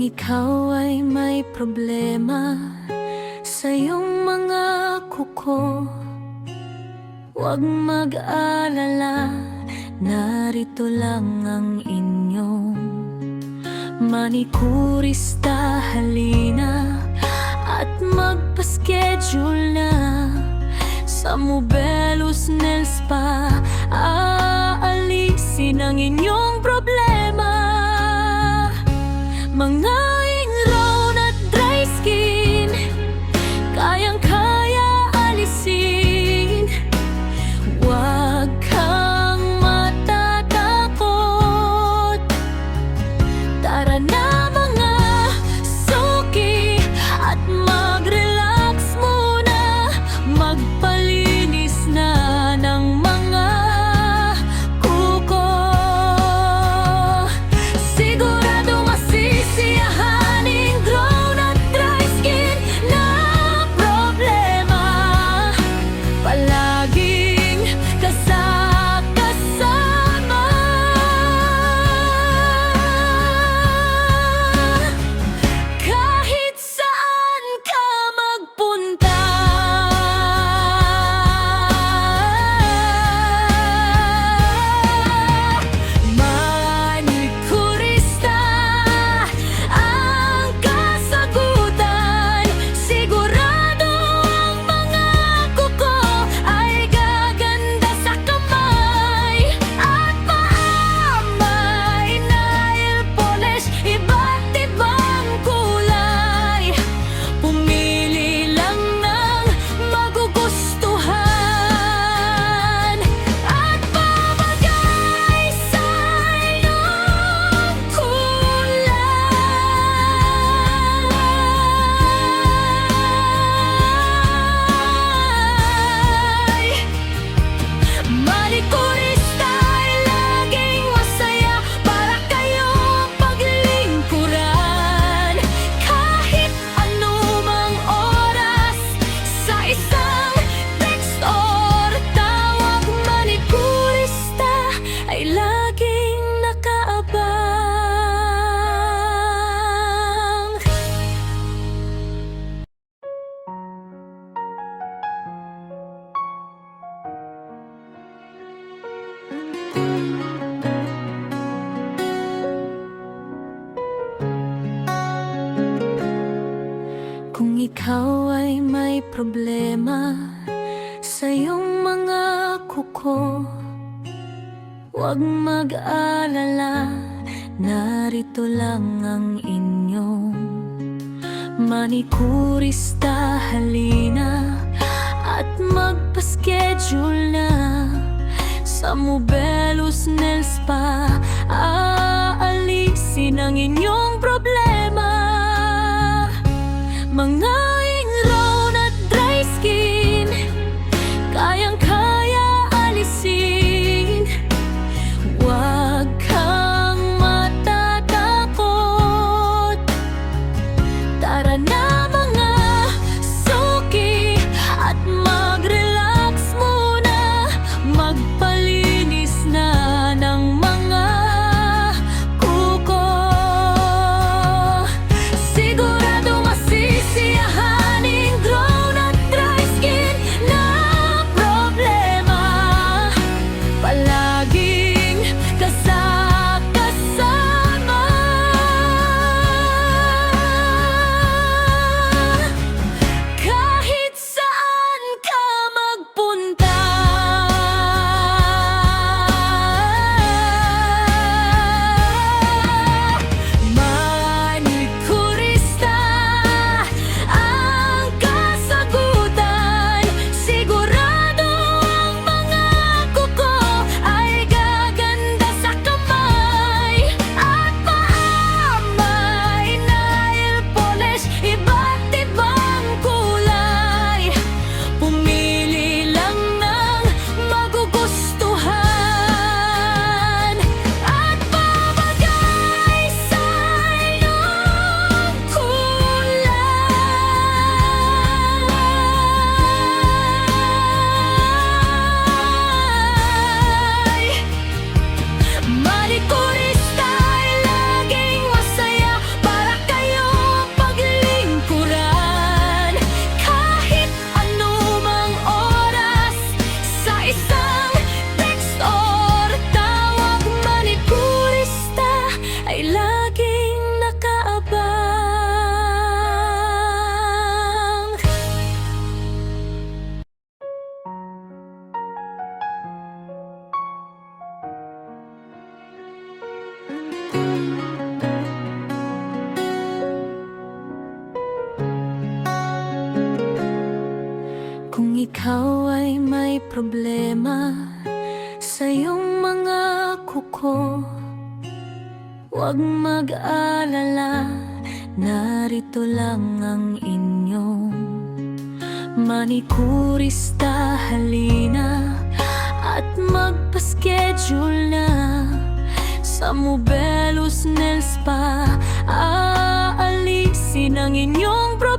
ikaw ay may problema sa iyong mga kuko, huwag mag-alala, narito lang ang inyong manikurista. Halina at magpa-schedule na sa Mobelos Nail Spa. Aalisin ang inyong problema, mga ingrown at dry skin, kayang-kaya alisin. Huwag kang matatakot, tara na mga suki at mag-relax muna, magpalinis na ng mga kuko. Sigurado masisiyahan ingrown at dry skin na problema, palaging kasama. Kahit saan ka magpunta, manikurista ang kasagutan. Sigurado ang mga kuko ay gaganda sa kamay at paa. May nail polish, iba't ibang kulay, pumili lang ng magugustuhan at babagay sa iyong kulay. Manikurista ay laging masaya para kayong paglingkuran, kahit anumang oras, sa isang text or tawag. Manikurista ay laging nakaabang. Kung ikaw ay may problema sa iyong mga kuko, huwag mag-alala, narito lang ang inyong manikurista. Halina at magpa-schedule na sa Mobelos Nail Spa. Aalisin ang inyong problema, mga ingrown at dry skin, kayang-kaya alisin. Huwag kang matatakot, tara na mga suki at mag-relax muna, magpalinis na ng mga kuko. ikaw ay may problema sa iyong mga kuko, huwag mag-alala, narito lang ang inyong manikurista. Halina at magpa-schedule na sa Mobelos Nail Spa. Aalisin ang inyong problema